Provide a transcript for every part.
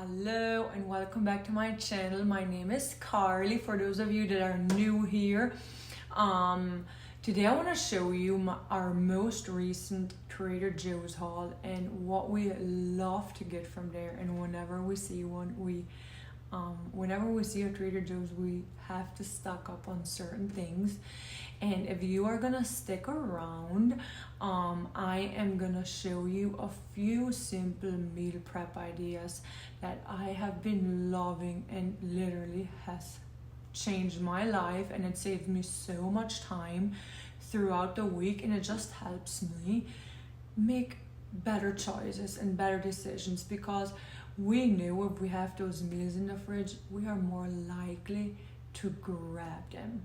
Hello and welcome back to my channel. My name is Carly. For those of you that are new here, today I want to show you our most recent Trader Joe's haul and what we love to get from there. And whenever we see a Trader Joe's, we have to stock up on certain things. And if you are gonna stick around, I am gonna show you a few simple meal prep ideas that I have been loving and literally has changed my life, and it saves me so much time throughout the week, and it just helps me make better choices and better decisions, because we know if we have those meals in the fridge, we are more likely to grab them.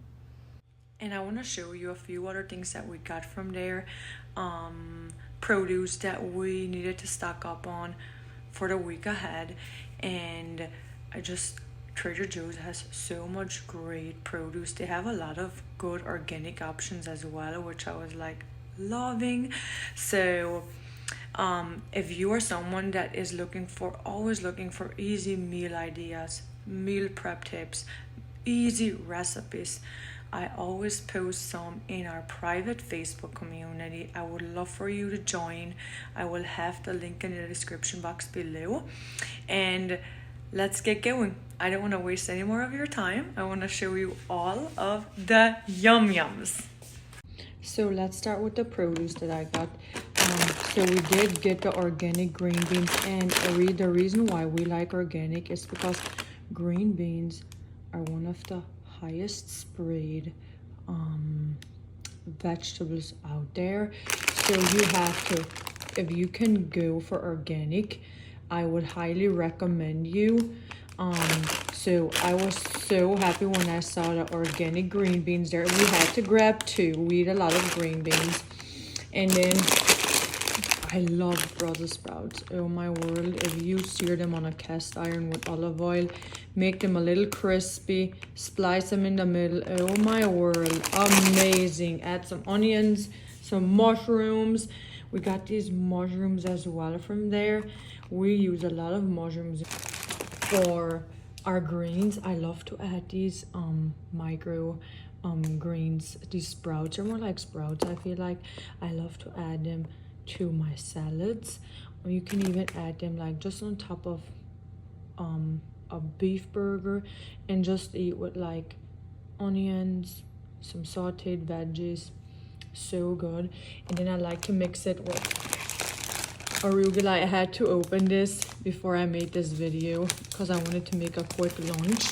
And I want to show you a few other things that we got from there, produce that we needed to stock up on for the week ahead. And Trader Joe's has so much great produce. They have a lot of good organic options as well, which I was like loving. So if you are someone that is always looking for easy meal ideas, meal prep tips, easy recipes, I always post some in our private Facebook community. I would love for you to join. I will have the link in the description box below. And let's get going. I don't want to waste any more of your time. I want to show you all of the yum yums. So let's start with the produce that I got. So we did get the organic green beans, and the reason why we like organic is because green beans are one of the highest sprayed vegetables out there. So you have to, if you can go for organic, I would highly recommend you. So I was so happy when I saw the organic green beans there. We had to grab two. We eat a lot of green beans. And then I love Brussels sprouts. Oh my word. If you sear them on a cast iron with olive oil, make them a little crispy, splice them in the middle. Oh my word, amazing. Add some onions, some mushrooms. We got these mushrooms as well from there. We use a lot of mushrooms for our greens. I love to add these micro greens. These sprouts are more like sprouts, I feel like. I love to add them to my salads, or you can even add them like just on top of a beef burger, and just eat with like onions, some sauteed veggies. So good. And then I like to mix it with arugula. I had to open this before I made this video because I wanted to make a quick lunch.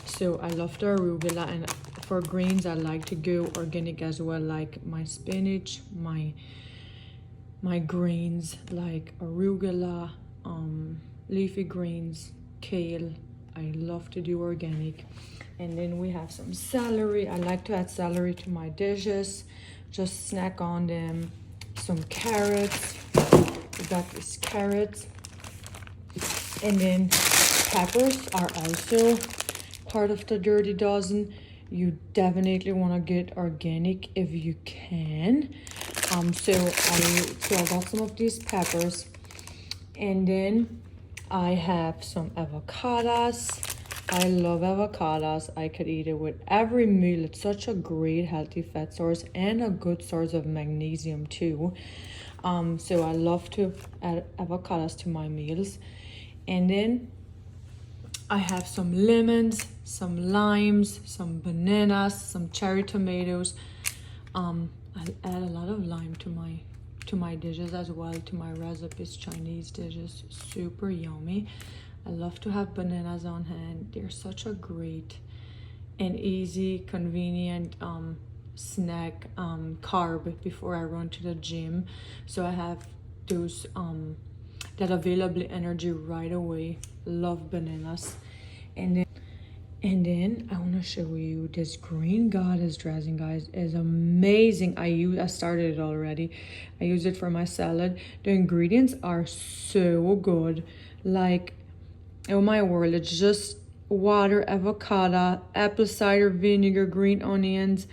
So I love the arugula, and for greens I like to go organic as well, like my spinach, my greens like arugula, leafy greens, kale. I love to do organic. And then we have some celery. I like to add celery to my dishes, just snack on them. Some carrots. We got these carrots. And then peppers are also part of the dirty dozen. You definitely want to get organic if you can. So I got some of these peppers, and then I have some avocados. I love avocados. I could eat it with every meal. It's such a great healthy fat source and a good source of magnesium too. So I love to add avocados to my meals. And then I have some lemons, some limes, some bananas, some cherry tomatoes. I add a lot of lime to my dishes as well, to my recipes, Chinese dishes. Super yummy. I love to have bananas on hand. They're such a great and easy, convenient snack, carb before I run to the gym. So I have those that available energy right away. Love bananas. And then I want to show you this green goddess dressing, guys. Is amazing. I started it already. I use it for my salad. The ingredients are so good. Like, oh my word, it's just water, avocado, apple cider vinegar, green onions,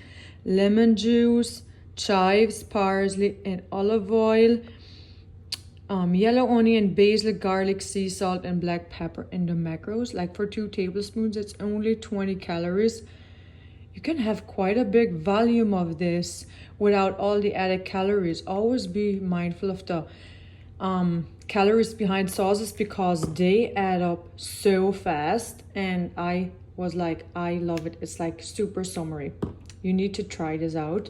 lemon juice, chives, parsley, and olive oil. yellow onion, basil, garlic, sea salt, and black pepper in the macros. Like for 2 tablespoons, it's only 20 calories. You can have quite a big volume of this without all the added calories. Always be mindful of the calories behind sauces because they add up so fast. And I was like, I love it. It's like super summery. You need to try this out.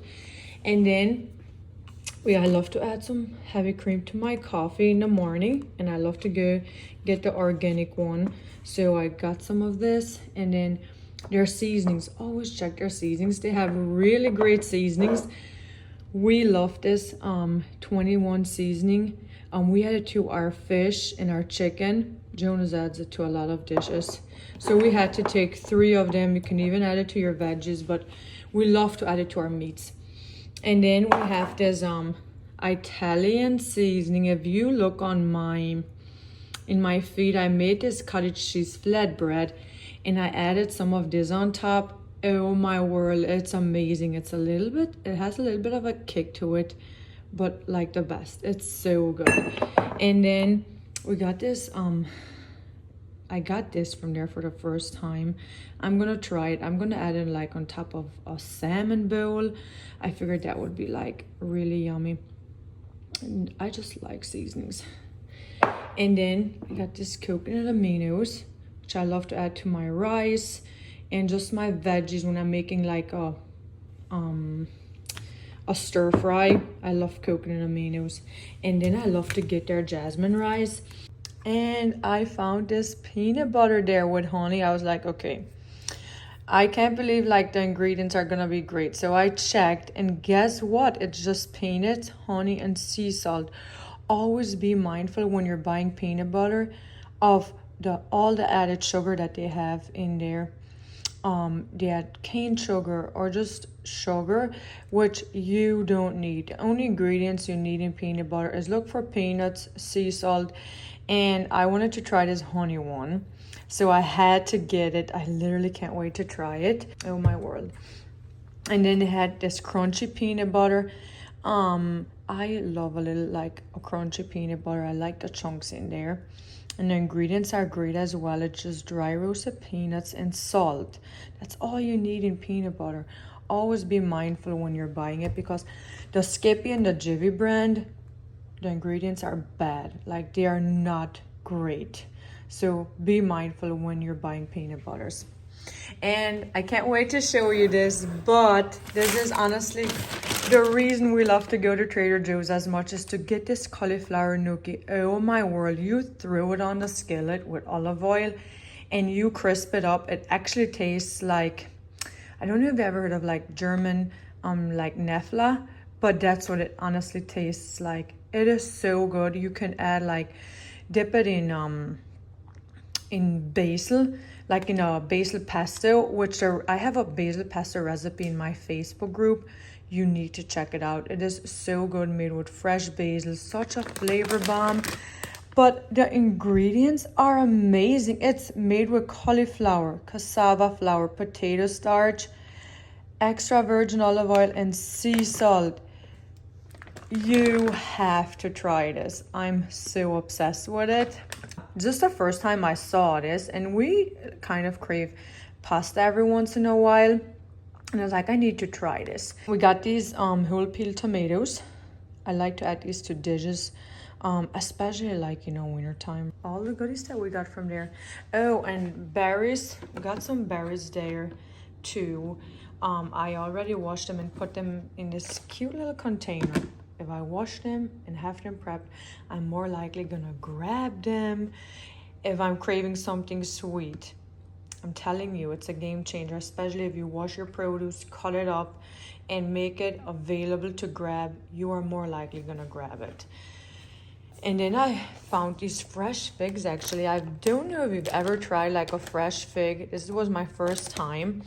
And then I love to add some heavy cream to my coffee in the morning, and I love to go get the organic one. So I got some of this, and then their seasonings. Always check their seasonings. They have really great seasonings. We love this 21 seasoning. We add it to our fish and our chicken. Jonas adds it to a lot of dishes. So we had to take 3 of them. You can even add it to your veggies, but we love to add it to our meats. And then we have this Italian seasoning. If you look on in my feed, I made this cottage cheese flatbread and I added some of this on top. Oh my word, it's amazing. It has a little bit of a kick to it, but like the best. It's so good. And then we got this I got this from there for the first time. I'm gonna try it. I'm gonna add it like on top of a salmon bowl. I figured that would be like really yummy. And I just like seasonings. And then I got this coconut aminos, which I love to add to my rice and just my veggies when I'm making like a stir fry. I love coconut aminos. And then I love to get their jasmine rice. And I found this peanut butter there with honey. I was like, okay, I can't believe like the ingredients are gonna be great. So I checked, and guess what? It's just peanuts, honey, and sea salt. Always be mindful when you're buying peanut butter of all the added sugar that they have in there. They add cane sugar or just sugar, which you don't need. The only ingredients you need in peanut butter is look for peanuts, sea salt, and I wanted to try this honey one. So I had to get it. I literally can't wait to try it. Oh my word. And then they had this crunchy peanut butter. I love a little like a crunchy peanut butter. I like the chunks in there. And the ingredients are great as well. It's just dry roasted peanuts and salt. That's all you need in peanut butter. Always be mindful when you're buying it because the Skippy and the Jiffy brand, the ingredients are bad. Like they are not great. So be mindful when you're buying peanut butters. And I can't wait to show you this, but this is honestly the reason we love to go to Trader Joe's as much is to get this cauliflower gnocchi. Oh my word, you throw it on the skillet with olive oil and you crisp it up. It actually tastes like, I don't know if you've ever heard of like German like Nefla, but that's what it honestly tastes like. It is so good. You can add like, dip it in basil, like in a basil pesto, which I have a basil pesto recipe in my Facebook group. You need to check it out. It is so good, made with fresh basil, such a flavor bomb. But the ingredients are amazing. It's made with cauliflower, cassava flour, potato starch, extra virgin olive oil, and sea salt. You have to try this. I'm so obsessed with it. Just the first time I saw this, and we kind of crave pasta every once in a while. And I was like, I need to try this. We got these whole peel tomatoes. I like to add these to dishes, especially like, wintertime. All the goodies that we got from there. Oh, and berries. We got some berries there too. I already washed them and put them in this cute little container. If I wash them and have them prepped, I'm more likely gonna grab them if I'm craving something sweet. I'm telling you, it's a game changer, especially if you wash your produce, cut it up, and make it available to grab. You are more likely gonna grab it. And then I found these fresh figs, actually. I don't know if you've ever tried like a fresh fig. This was my first time.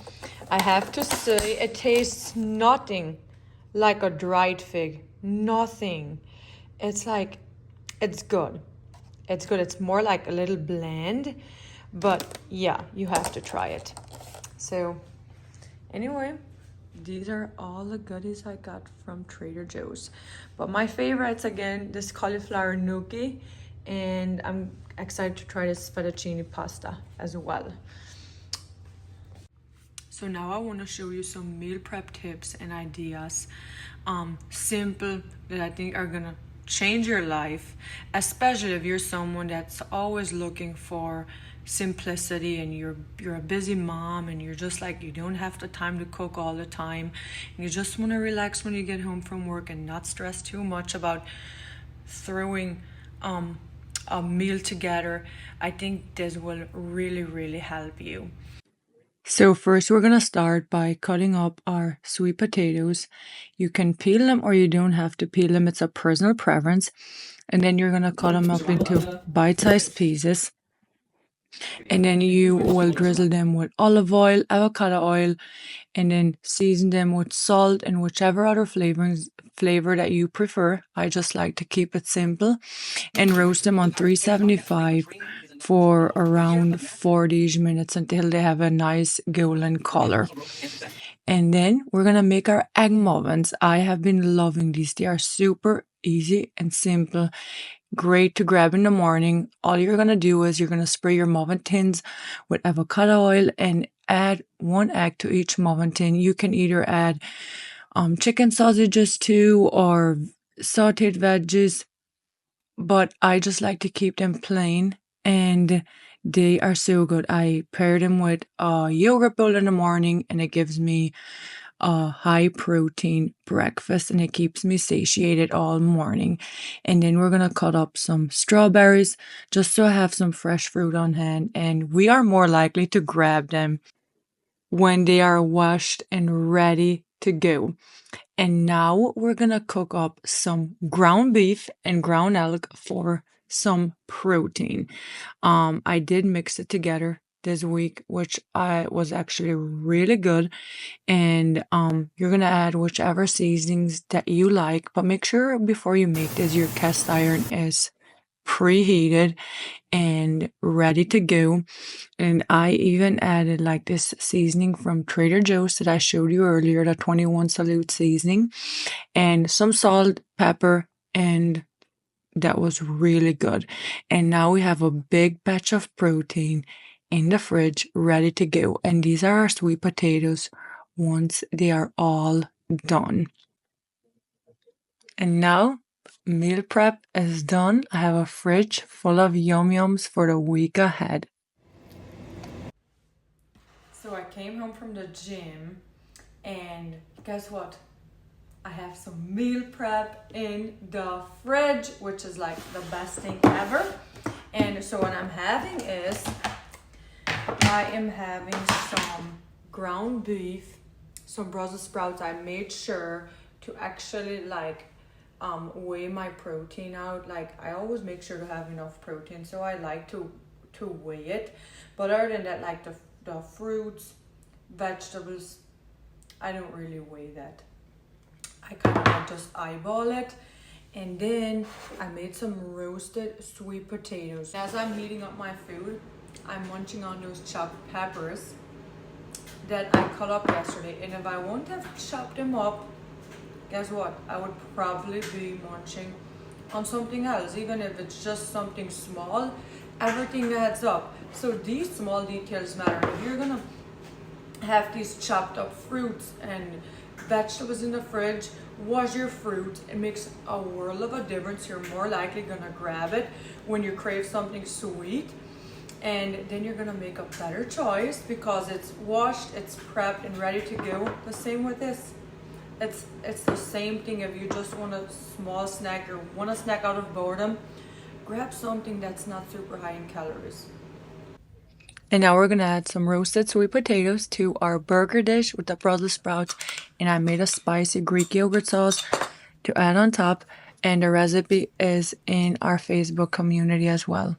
I have to say, it tastes nothing like a dried fig. Nothing. It's like, it's good. It's good. It's more like a little bland, but yeah, you have to try it. So anyway, these are all the goodies I got from Trader Joe's. But my favorites, again, this cauliflower gnocchi, and I'm excited to try this fettuccine pasta as well. So now I want to show you some meal prep tips and ideas, simple, that I think are gonna change your life, especially if you're someone that's always looking for simplicity and you're a busy mom and you're just like, you don't have the time to cook all the time and you just want to relax when you get home from work and not stress too much about throwing a meal together. I think this will really help you. So first we're gonna start by cutting up our sweet potatoes. You can peel them or you don't have to peel them, it's a personal preference. And then you're gonna cut them up into bite-sized pieces. And then you will drizzle them with olive oil, avocado oil, and then season them with salt and whichever other flavor that you prefer. I just like to keep it simple, and roast them on 375 for around 40 minutes until they have a nice golden color. And then we're gonna make our egg muffins. I have been loving these. They are super easy and simple, great to grab in the morning. All you're gonna do is you're gonna spray your muffin tins with avocado oil and add 1 egg to each muffin tin. You can either add chicken sausages too or sauteed veggies, but I just like to keep them plain and they are so good. I pair them with a yogurt bowl in the morning and it gives me a high protein breakfast and it keeps me satiated all morning. And then we're gonna cut up some strawberries just so I have some fresh fruit on hand, and we are more likely to grab them when they are washed and ready to go. And now we're gonna cook up some ground beef and ground elk for some protein. I did mix it together this week, which was actually really good. And you're gonna add whichever seasonings that you like, but make sure before you make this your cast iron is preheated and ready to go. And I even added like this seasoning from Trader Joe's that I showed you earlier, the 21 Salute seasoning, and some salt, pepper, and that was really good. And now we have a big batch of protein in the fridge ready to go. And these are our sweet potatoes once they are all done. And now meal prep is done. I have a fridge full of yum yums for the week ahead. So I came home from the gym and guess what? I have some meal prep in the fridge, which is like the best thing ever. And so what I'm having is, I am having some ground beef, some Brussels sprouts. I made sure to actually like weigh my protein out. Like I always make sure to have enough protein, so I like to weigh it. But other than that, like the fruits, vegetables, I don't really weigh that. I kind of like just eyeball it. And then I made some roasted sweet potatoes. As I'm heating up my food, I'm munching on those chopped peppers that I cut up yesterday. And if I wouldn't have chopped them up, guess what? I would probably be munching on something else, even if it's just something small. Everything adds up. So these small details matter. If you're gonna have these chopped up fruits and vegetables in the fridge, wash your fruit. It makes a world of a difference. You're more likely gonna grab it when you crave something sweet, and then you're gonna make a better choice because it's washed, it's prepped and ready to go. The same with this. It's the same thing. If you just want a small snack or want a snack out of boredom, grab something that's not super high in calories. And now we're gonna add some roasted sweet potatoes to our burger dish with the Brussels sprouts. And I made a spicy Greek yogurt sauce to add on top. And the recipe is in our Facebook community as well.